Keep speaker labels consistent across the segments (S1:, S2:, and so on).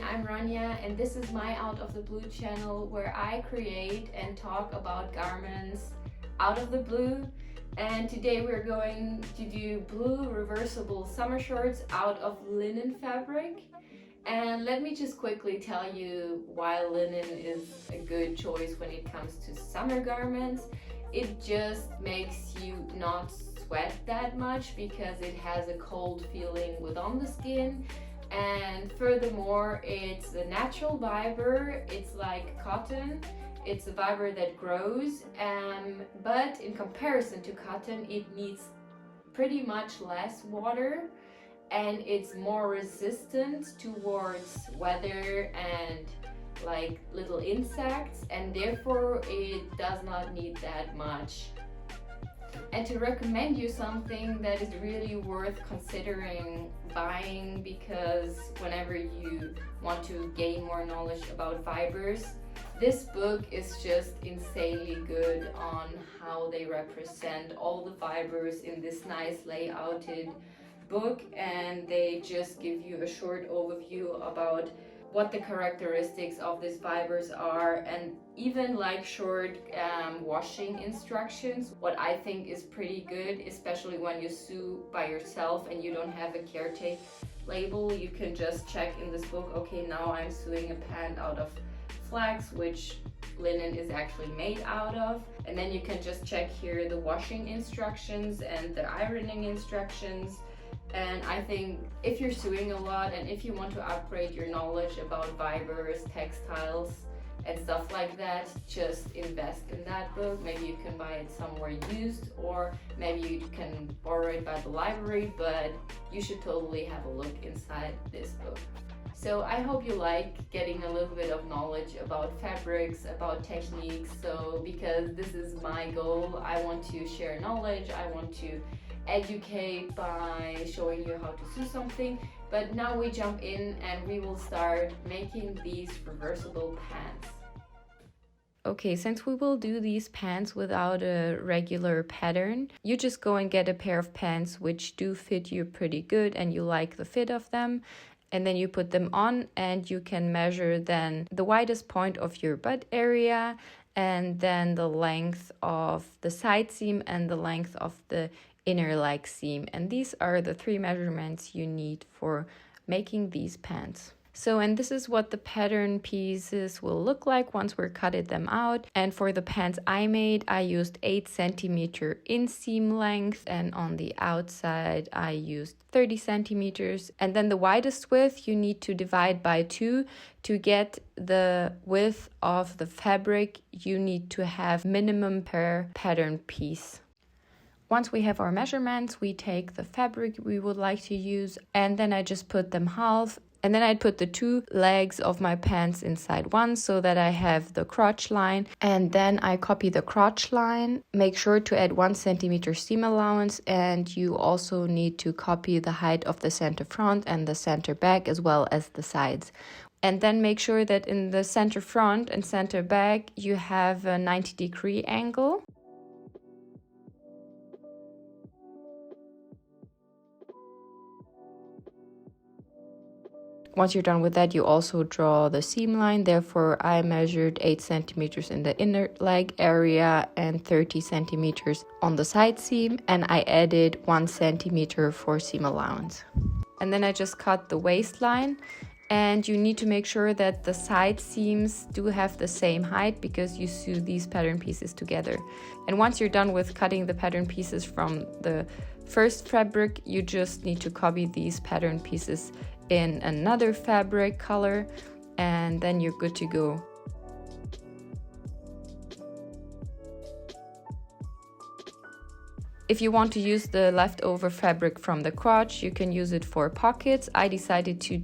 S1: I'm Ronja and this is my Out of the Blue channel where I create and talk about garments out of the blue. And today we're going to do blue reversible summer shorts out of linen fabric. And let me just quickly tell you why linen is a good choice when it comes to summer garments. It just makes you not sweat that much because it has a cold feeling within the skin. And furthermore, it's a natural fiber. It's like cotton. It's a fiber that grows, but in comparison to cotton, it needs pretty much less water, and it's more resistant towards weather and like little insects, and therefore it does not need that much. And to recommend you something that is really worth considering buying, because whenever you want to gain more knowledge about fibers, this book is just insanely good on how they represent all the fibers in this nice layouted book, and they just give you a short overview about what the characteristics of these fibers are, and even like short washing instructions, what I think is pretty good, especially when you sew by yourself and you don't have a caretake label. You can just check in this book, okay, now I'm sewing a pant out of flax, which linen is actually made out of, and then you can just check here the washing instructions and the ironing instructions. And I think if you're sewing a lot and if you want to upgrade your knowledge about fibers, textiles and stuff like that, just invest in that book. Maybe you can buy it somewhere used, or maybe you can borrow it by the library, but you should totally have a look inside this book. So I hope you like getting a little bit of knowledge about fabrics, about techniques. So because this is my goal, I want to share knowledge, I want to educate by showing you how to sew something. But now we jump in and we will start making these reversible pants. Okay, since we will do these pants without a regular pattern, you just go and get a pair of pants which do fit you pretty good and you like the fit of them. And then you put them on and you can measure then the widest point of your butt area, and then the length of the side seam and the length of the inner leg seam. And these are the three measurements you need for making these pants. So, and this is what the pattern pieces will look like once we're cutting them out. And for the pants I made, I used 8 centimeter inseam length, and on the outside I used 30 centimeters. And then the widest width you need to divide by 2 to get the width of the fabric you need to have minimum per pattern piece. Once we have our measurements, we take the fabric we would like to use, and then I just put them half. And then I'd put the 2 legs of my pants inside one so that I have the crotch line. And then I copy the crotch line. Make sure to add 1 centimeter seam allowance. And you also need to copy the height of the center front and the center back as well as the sides. And then make sure that in the center front and center back you have a 90-degree angle. Once you're done with that, you also draw the seam line. Therefore, I measured 8 centimeters in the inner leg area and 30 centimeters on the side seam. And I added 1 centimeter for seam allowance. And then I just cut the waistline. And you need to make sure that the side seams do have the same height because you sew these pattern pieces together. And once you're done with cutting the pattern pieces from the first fabric, you just need to copy these pattern pieces in another fabric color, and then you're good to go. If you want to use the leftover fabric from the crotch, you can use it for pockets. I decided to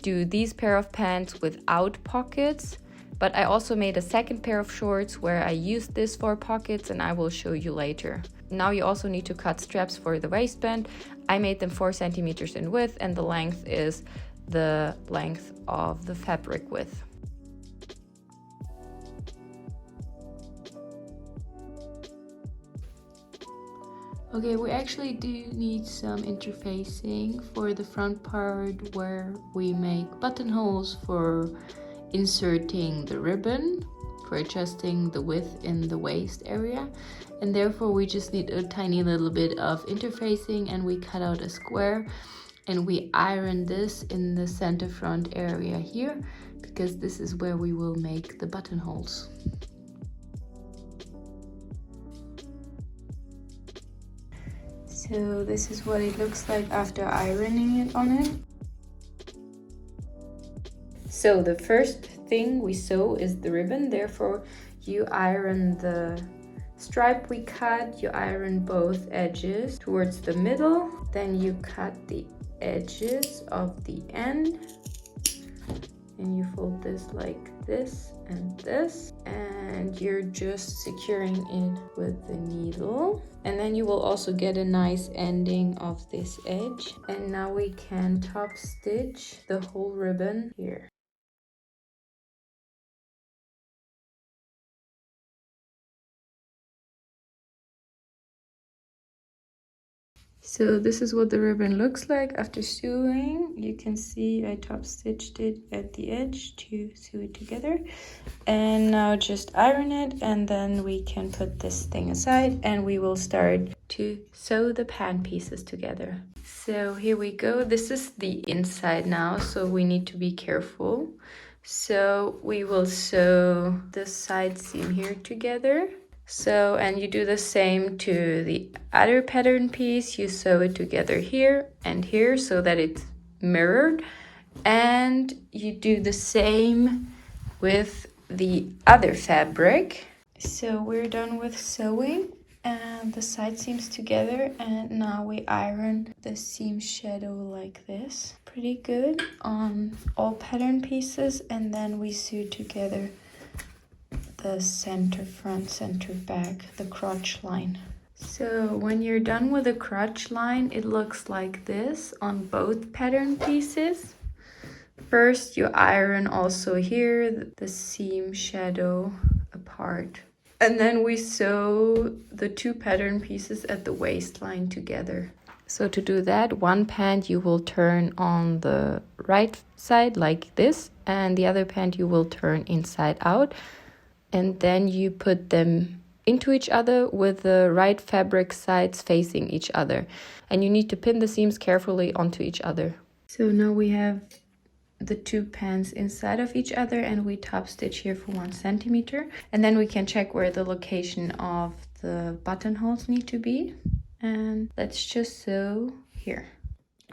S1: do these pair of pants without pockets, but I also made a second pair of shorts where I used this for pockets, and I will show you later. Now you also need to cut straps for the waistband. I made them 4 centimeters in width, and the length is the length of the fabric width. Okay, we actually do need some interfacing for the front part where we make buttonholes for inserting the ribbon, for adjusting the width in the waist area, and therefore we just need a tiny little bit of interfacing, and we cut out a square and we iron this in the center front area here, because this is where we will make the buttonholes. So this is what it looks like after ironing it on it. So the first thing we sew is the ribbon, therefore you iron the stripe we cut, you iron both edges towards the middle, then you cut the edges of the end, and you fold this like this, and you're just securing it with the needle. And then you will also get a nice ending of this edge. And now we can top stitch the whole ribbon here. So this is what the ribbon looks like after sewing. You can see I top stitched it at the edge to sew it together. And now just iron it, and then we can put this thing aside and we will start to sew the pan pieces together. So here we go. This is the inside now, so we need to be careful. So we will sew the side seam here together. So, and you do the same to the other pattern piece. You sew it together here and here so that it's mirrored. And you do the same with the other fabric. So we're done with sewing and the side seams together, and now we iron the seam shadow like this. Pretty good on all pattern pieces, and then we sew together the center front, center back, the crotch line. So when you're done with the crotch line, it looks like this on both pattern pieces. First you iron also here the seam shadow apart, and then we sew the two pattern pieces at the waistline together. So to do that, one pant you will turn on the right side like this, and the other pant you will turn inside out. And then you put them into each other with the right fabric sides facing each other. And you need to pin the seams carefully onto each other. So now we have the two pants inside of each other, and we top stitch here for 1 centimeter. And then we can check where the location of the buttonholes need to be. And let's just sew here.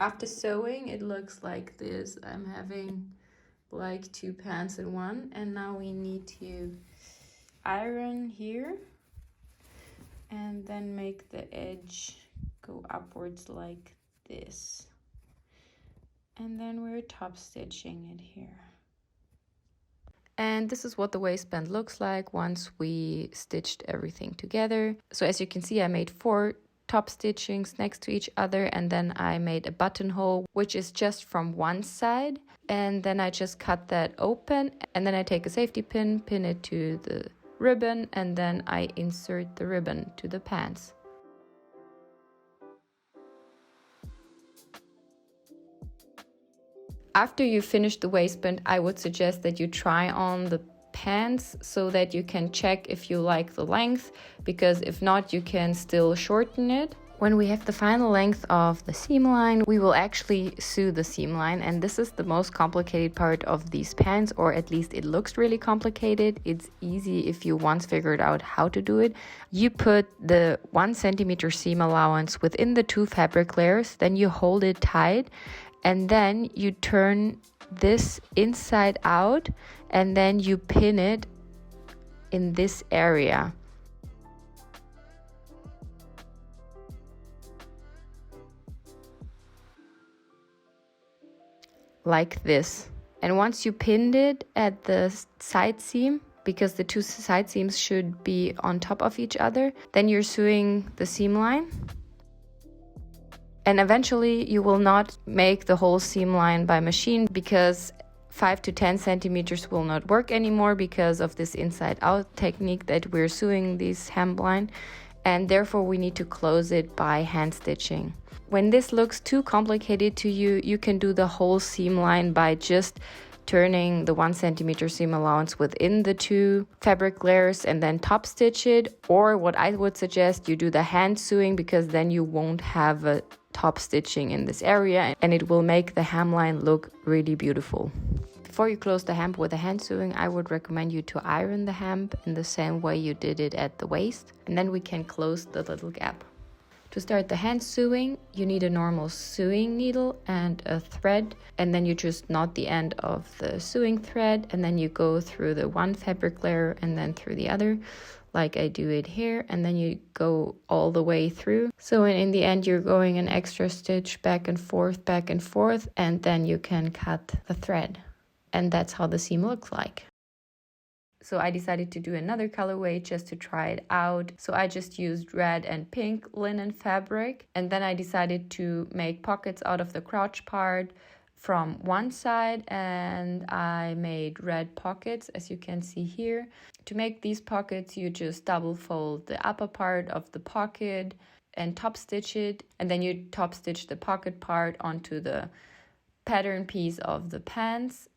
S1: After sewing, it looks like this. I'm having like 2 pants in one, and now we need to iron here and then make the edge go upwards like this, and then we're top stitching it here. And this is what the waistband looks like once we stitched everything together. So as you can see, I made 4 top stitchings next to each other, and then I made a buttonhole which is just from one side, and then I just cut that open, and then I take a safety pin, pin it to the ribbon, and then I insert the ribbon to the pants. After you finish the waistband, I would suggest that you try on the pants so that you can check if you like the length, because if not, you can still shorten it. When we have the final length of the seam line, we will actually sew the seam line, and this is the most complicated part of these pants, or at least it looks really complicated. It's easy if you once figured out how to do it. You put the 1 centimeter seam allowance within the 2 fabric layers, then you hold it tight, and then you turn this inside out, and then you pin it in this area. Like this. And once you pinned it at the side seam, because the 2 side seams should be on top of each other, then you're sewing the seam line. And eventually you will not make the whole seam line by machine, because 5 to 10 centimeters will not work anymore because of this inside out technique that we're sewing this hemline. and therefore we need to close it by hand stitching. When this looks too complicated to you, you can do the whole seam line by just turning the 1 centimeter seam allowance within the 2 fabric layers and then top stitch it. Or what I would suggest, you do the hand sewing, because then you won't have a top stitching in this area and it will make the hemline look really beautiful. Before you close the hem with the hand sewing, I would recommend you to iron the hem in the same way you did it at the waist, and then we can close the little gap. To start the hand sewing, you need a normal sewing needle and a thread, and then you just knot the end of the sewing thread, and then you go through the 1 fabric layer and then through the other, like I do it here, and then you go all the way through. So in the end you're going an extra stitch back and forth, and then you can cut the thread. And that's how the seam looks like. So I decided to do another colorway just to try it out. So I just used red and pink linen fabric, and then I decided to make pockets out of the crotch part from one side, and I made red pockets, as you can see here. To make these pockets, you just double fold the upper part of the pocket and top stitch it, and then you top stitch the pocket part onto the pattern piece of the pants.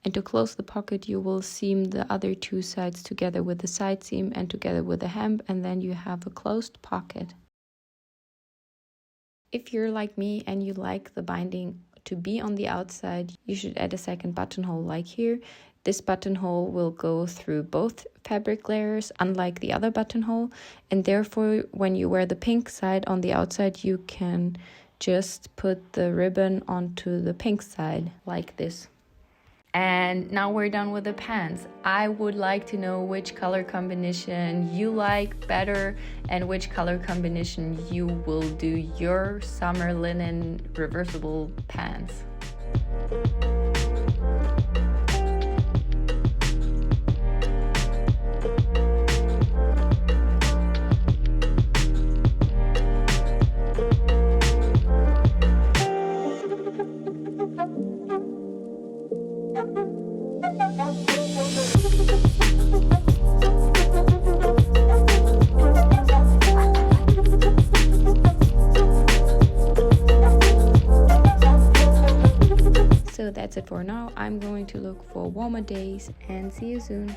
S1: And to close the pocket, you will seam the other 2 sides together with the side seam and together with the hem, and then you have a closed pocket. If you're like me and you like the binding to be on the outside, you should add a second buttonhole like here. This buttonhole will go through both fabric layers, unlike the other buttonhole, and therefore when you wear the pink side on the outside, you can just put the ribbon onto the pink side like this. And now we're done with the pants. I would like to know which color combination you like better and which color combination you will do your summer linen reversible pants. So that's it for now. I'm going to look for warmer days and see you soon.